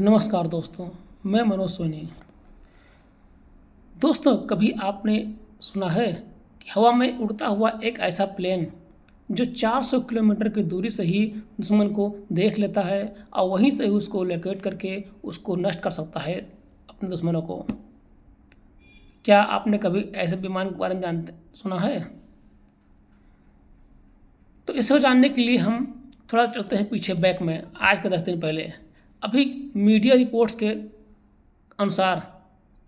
नमस्कार दोस्तों, मैं मनोज सोनी। दोस्तों, कभी आपने सुना है कि हवा में उड़ता हुआ एक ऐसा प्लेन जो 400 किलोमीटर की दूरी से ही दुश्मन को देख लेता है और वहीं से ही उसको लोकेट करके उसको नष्ट कर सकता है अपने दुश्मनों को। क्या आपने कभी ऐसे विमान के बारे में सुना है? तो इसको जानने के लिए हम थोड़ा चलते हैं पीछे बैक में, आज के 10 दिन पहले। अभी मीडिया रिपोर्ट्स के अनुसार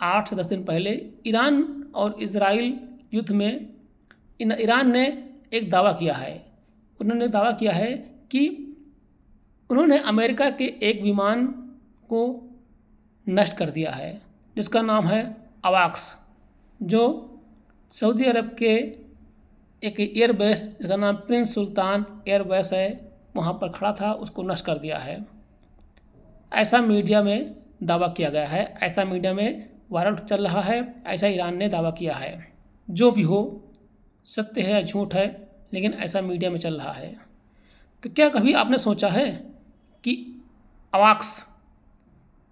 8 से 10 दिन पहले ईरान और इजराइल युद्ध में ईरान ने एक दावा किया है। उन्होंने दावा किया है कि उन्होंने अमेरिका के एक विमान को नष्ट कर दिया है जिसका नाम है अवाक्स, जो सऊदी अरब के एक एयरबेस जिसका नाम प्रिंस सुल्तान एयरबेस है वहाँ पर खड़ा था, उसको नष्ट कर दिया है। ऐसा मीडिया में दावा किया गया है, ऐसा मीडिया में वायरल चल रहा है, ऐसा ईरान ने दावा किया है। जो भी हो, सत्य है या झूठ है, लेकिन ऐसा मीडिया में चल रहा है। तो क्या कभी आपने सोचा है कि अवाक्स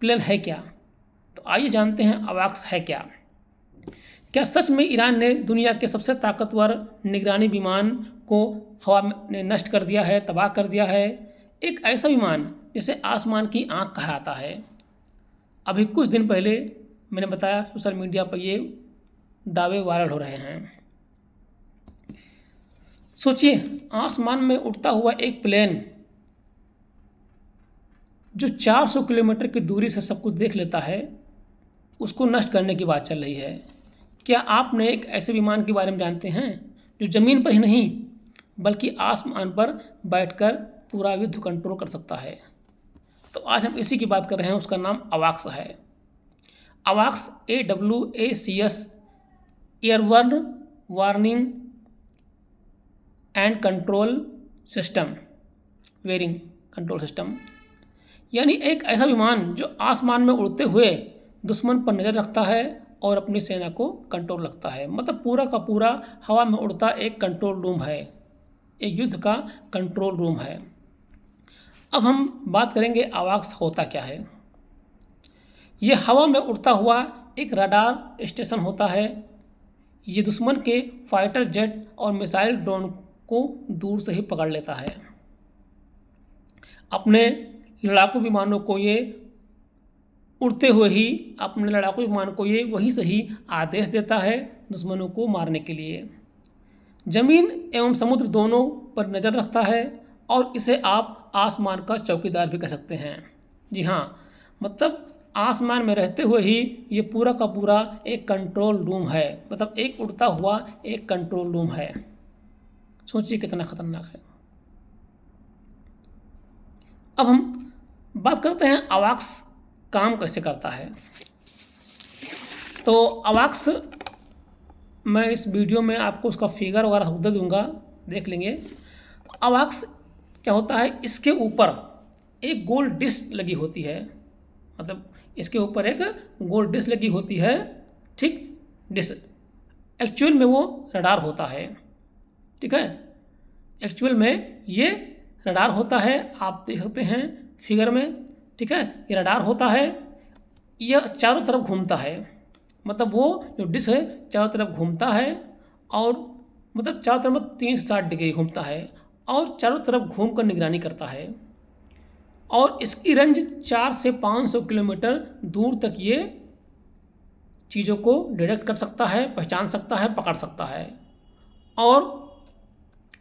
प्लेन है क्या? तो आइए जानते हैं अवाक्स है क्या। क्या सच में ईरान ने दुनिया के सबसे ताकतवर निगरानी विमान को हवा में नष्ट कर दिया है, तबाह कर दिया है? एक ऐसा विमान जिसे आसमान की आंख कहा जाता है। अभी कुछ दिन पहले मैंने बताया सोशल मीडिया पर ये दावे वायरल हो रहे हैं। सोचिए, आसमान में उड़ता हुआ एक प्लेन जो 400 किलोमीटर की दूरी से सब कुछ देख लेता है, उसको नष्ट करने की बात चल रही है। क्या आपने एक ऐसे विमान के बारे में जानते हैं जो ज़मीन पर ही नहीं बल्कि आसमान पर बैठकर पूरा युद्ध कंट्रोल कर सकता है? तो आज हम इसी की बात कर रहे हैं। उसका नाम अवाक्स है। अवाक्स AWACS airborne warning and control system, wearing control system, यानी एक ऐसा विमान जो आसमान में उड़ते हुए दुश्मन पर नज़र रखता है और अपनी सेना को कंट्रोल रखता है। मतलब पूरा का पूरा हवा में उड़ता एक कंट्रोल रूम है, एक युद्ध का कंट्रोल रूम है। अब हम बात करेंगे अवाक्स होता क्या है। यह हवा में उड़ता हुआ एक रडार स्टेशन होता है। ये दुश्मन के फाइटर जेट और मिसाइल ड्रोन को दूर से ही पकड़ लेता है। अपने लड़ाकू विमानों को ये उड़ते हुए ही अपने लड़ाकू विमान को ये वहीं से ही आदेश देता है दुश्मनों को मारने के लिए। जमीन एवं समुद्र दोनों पर नज़र रखता है और इसे आप आसमान का चौकीदार भी कह सकते हैं। जी हाँ, मतलब आसमान में रहते हुए ही ये पूरा का पूरा एक कंट्रोल रूम है। मतलब एक उड़ता हुआ एक कंट्रोल रूम है। सोचिए कितना खतरनाक है। अब हम बात करते हैं अवाक्स काम कैसे करता है। तो अवाक्स मैं इस वीडियो में आपको उसका फिगर वगैरह दे दूंगा, देख लेंगे। तो अवाक्स क्या होता है, इसके ऊपर एक गोल डिश लगी होती है। मतलब इसके ऊपर एक गोल डिश लगी होती है, ठीक, डिश। एक्चुअल में वो रडार होता है, ठीक है। एक्चुअल में ये रडार होता है, आप देख सकते हैं फिगर में, ठीक है। ये रडार होता है, यह चारों तरफ घूमता है। मतलब वो जो डिश है चारों तरफ घूमता है और मतलब चारों तरफ 360 डिग्री घूमता है और चारों तरफ घूम कर निगरानी करता है। और इसकी रेंज 400 से 500 किलोमीटर दूर तक ये चीज़ों को डिटेक्ट कर सकता है, पहचान सकता है, पकड़ सकता है। और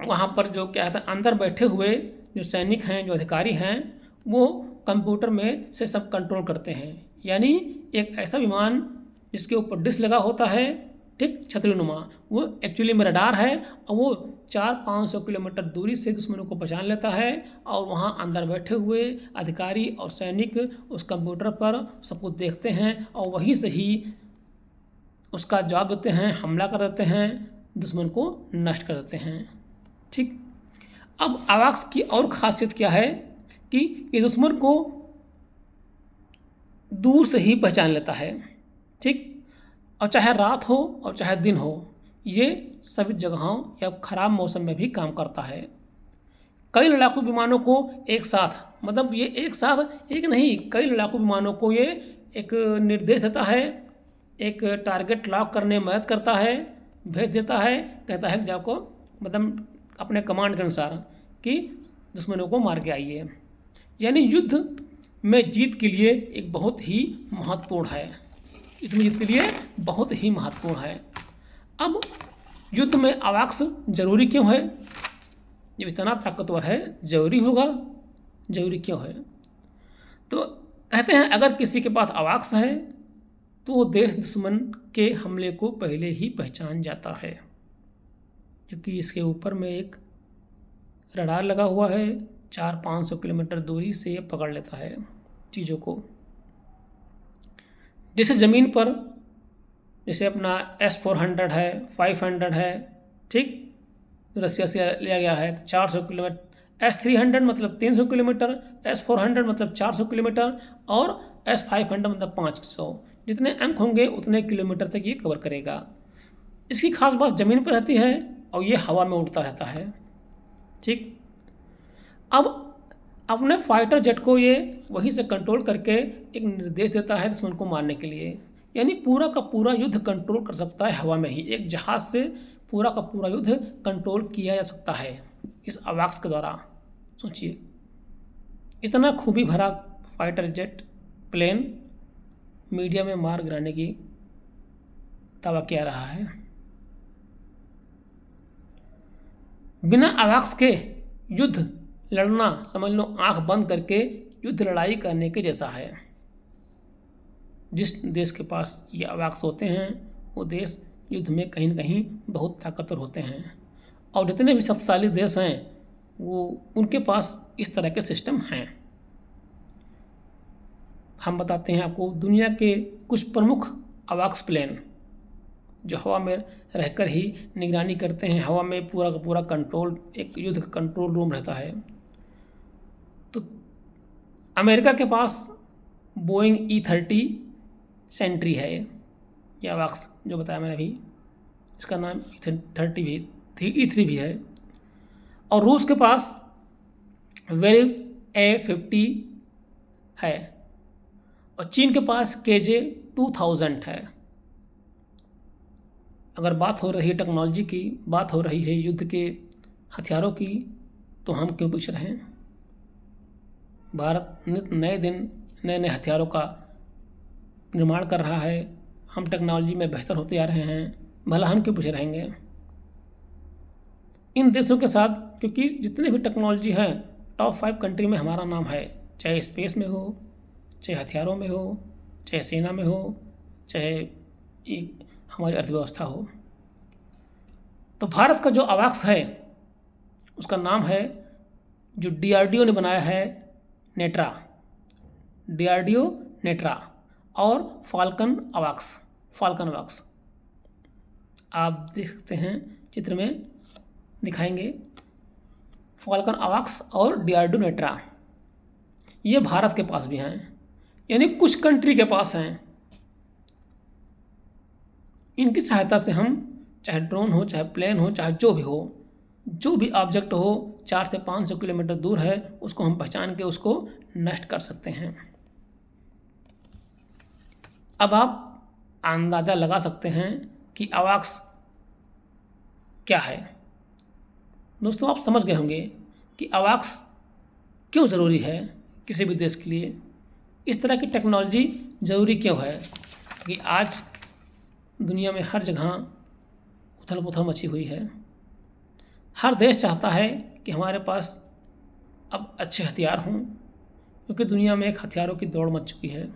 वहाँ पर जो क्या है अंदर बैठे हुए जो सैनिक हैं, जो अधिकारी हैं, वो कंप्यूटर में से सब कंट्रोल करते हैं। यानी एक ऐसा विमान जिसके ऊपर डिश लगा होता है, ठीक, छतरीनुमा, वो एक्चुअली में रडार है और वो 400-500 किलोमीटर दूरी से दुश्मनों को पहचान लेता है। और वहाँ अंदर बैठे हुए अधिकारी और सैनिक उस कंप्यूटर पर सब कुछ देखते हैं और वहीं से ही उसका जवाब देते हैं, हमला कर देते हैं, दुश्मन को नष्ट कर देते हैं, ठीक। अब अवाक्स की और खासियत क्या है कि ये दुश्मन को दूर से ही पहचान लेता है, ठीक। और चाहे रात हो और चाहे दिन हो, ये सभी जगहों या खराब मौसम में भी काम करता है। कई लड़ाकू विमानों को एक साथ, मतलब ये एक साथ एक नहीं, कई लड़ाकू विमानों को ये एक निर्देश देता है, एक टारगेट लॉक करने में मदद करता है, भेज देता है, कहता है कि जाको मतलब अपने कमांड के अनुसार कि दुश्मनों को मार के आइए। यानी युद्ध में जीत के लिए एक बहुत ही महत्वपूर्ण है, युद्ध में जीत के लिए बहुत ही महत्वपूर्ण है। अब युद्ध में अवाक्स जरूरी क्यों है? जब इतना ताकतवर है जरूरी होगा, जरूरी क्यों है? तो कहते हैं अगर किसी के पास अवाक्स है तो वो देश दुश्मन के हमले को पहले ही पहचान जाता है, क्योंकि इसके ऊपर में एक रडार लगा हुआ है, 400-500 किलोमीटर दूरी से ये पकड़ लेता है चीज़ों को। जैसे ज़मीन पर जैसे अपना S-400 है, 500 है, ठीक, रसिया से लिया गया है, 400 किलोमीटर। S-300 मतलब 300 किलोमीटर, S-400 मतलब 400 किलोमीटर और S-500 मतलब 500। जितने अंक होंगे उतने किलोमीटर तक ये कवर करेगा। इसकी खास बात ज़मीन पर रहती है और ये हवा में उड़ता रहता है, ठीक। अब अपने फाइटर जेट को ये वहीं से कंट्रोल करके एक निर्देश देता है दुश्मन को मारने के लिए। यानी पूरा का पूरा युद्ध कंट्रोल कर सकता है हवा में ही। एक जहाज़ से पूरा का पूरा युद्ध कंट्रोल किया जा सकता है इस अवाक्स के द्वारा। सोचिए, इतना खूबी भरा फाइटर जेट प्लेन मीडिया में मार गिराने की दावा किया रहा है। बिना अवाक्स के युद्ध लड़ना समझ लो आंख बंद करके युद्ध लड़ाई करने के जैसा है। जिस देश के पास ये अवाक्स होते हैं वो देश युद्ध में कहीं न कहीं बहुत ताकतवर होते हैं, और जितने भी शक्तिशाली देश हैं वो उनके पास इस तरह के सिस्टम हैं। हम बताते हैं आपको दुनिया के कुछ प्रमुख अवाक्स प्लेन जो हवा में रहकर ही निगरानी करते हैं, हवा में पूरा का पूरा कंट्रोल, एक युद्ध का कंट्रोल रूम रहता है। तो अमेरिका के पास बोइंग E-30 सेंट्री है, ये अवाक्स जो बताया मैंने अभी, इसका नाम E-30 भी, E-3 भी है। और रूस के पास वेरिव A-50 है, और चीन के पास KJ-2000 है। अगर बात हो रही है टेक्नोलॉजी की, बात हो रही है युद्ध के हथियारों की, तो हम क्यों पीछे रहें? भारत नए दिन नए नए हथियारों का निर्माण कर रहा है, हम टेक्नोलॉजी में बेहतर होते जा रहे हैं, भला हम क्यों पीछे रहेंगे इन देशों के साथ? क्योंकि जितने भी टेक्नोलॉजी हैं टॉप 5 कंट्री में हमारा नाम है, चाहे स्पेस में हो, चाहे हथियारों में हो, चाहे सेना में हो, चाहे हमारी अर्थव्यवस्था हो। तो भारत का जो अवाक्स है उसका नाम है, जो DRDO ने बनाया है, नेट्रा, DRDO नेट्रा और फाल्कन अवाक्स। आप देख सकते हैं चित्र में दिखाएंगे, फाल्कन अवाक्स और DRDO नेट्रा ये भारत के पास भी हैं, यानी कुछ कंट्री के पास हैं। इनकी सहायता से हम चाहे ड्रोन हो, चाहे प्लेन हो, चाहे जो भी हो, जो भी ऑब्जेक्ट हो 400 से 500 किलोमीटर दूर है उसको हम पहचान के उसको नष्ट कर सकते हैं। अब आप अंदाज़ा लगा सकते हैं कि अवाक्स क्या है। दोस्तों, आप समझ गए होंगे कि अवाक्स क्यों ज़रूरी है किसी भी देश के लिए, इस तरह की टेक्नोलॉजी ज़रूरी क्यों है। कि आज दुनिया में हर जगह उथल पुथल मची हुई है, हर देश चाहता है कि हमारे पास अब अच्छे हथियार हों, क्योंकि दुनिया में एक हथियारों की दौड़ मच चुकी है।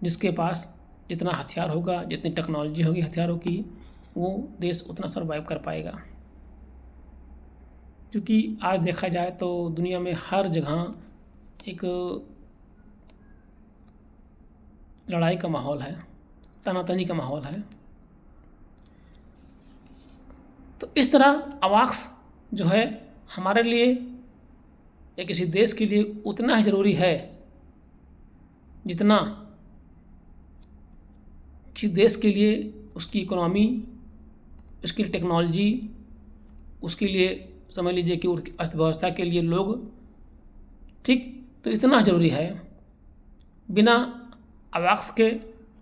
जिसके पास जितना हथियार होगा, जितनी टेक्नोलॉजी होगी हथियारों की, वो देश उतना सर्वाइव कर पाएगा। क्योंकि आज देखा जाए तो दुनिया में हर जगह एक लड़ाई का माहौल है, तनातनी का माहौल है। तो इस तरह अवाक्स जो है हमारे लिए या किसी देश के लिए उतना ही ज़रूरी है जितना किसी देश के लिए उसकी इकोनॉमी, उसकी टेक्नोलॉजी, उसके लिए समझ लीजिए कि उनकी अर्थव्यवस्था के लिए लोग, ठीक, तो इतना ज़रूरी है। बिना अवॉक्स के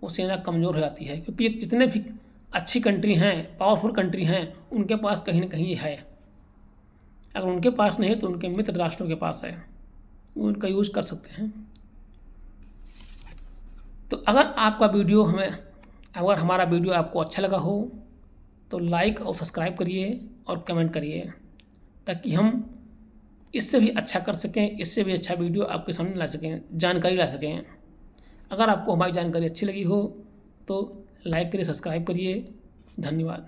वो सेना कमज़ोर हो जाती है, क्योंकि जितने भी अच्छी कंट्री हैं, पावरफुल कंट्री हैं, उनके पास कहीं ना कहीं ये है। अगर उनके पास नहीं है तो उनके मित्र राष्ट्रों के पास है, वो उनका यूज़ कर सकते हैं। तो अगर हमारा वीडियो आपको अच्छा लगा हो तो लाइक और सब्सक्राइब करिए और कमेंट करिए, ताकि हम इससे भी अच्छा कर सकें, इससे भी अच्छा वीडियो आपके सामने ला सकें, जानकारी ला सकें। अगर आपको हमारी जानकारी अच्छी लगी हो तो लाइक करिए, सब्सक्राइब करिए। धन्यवाद।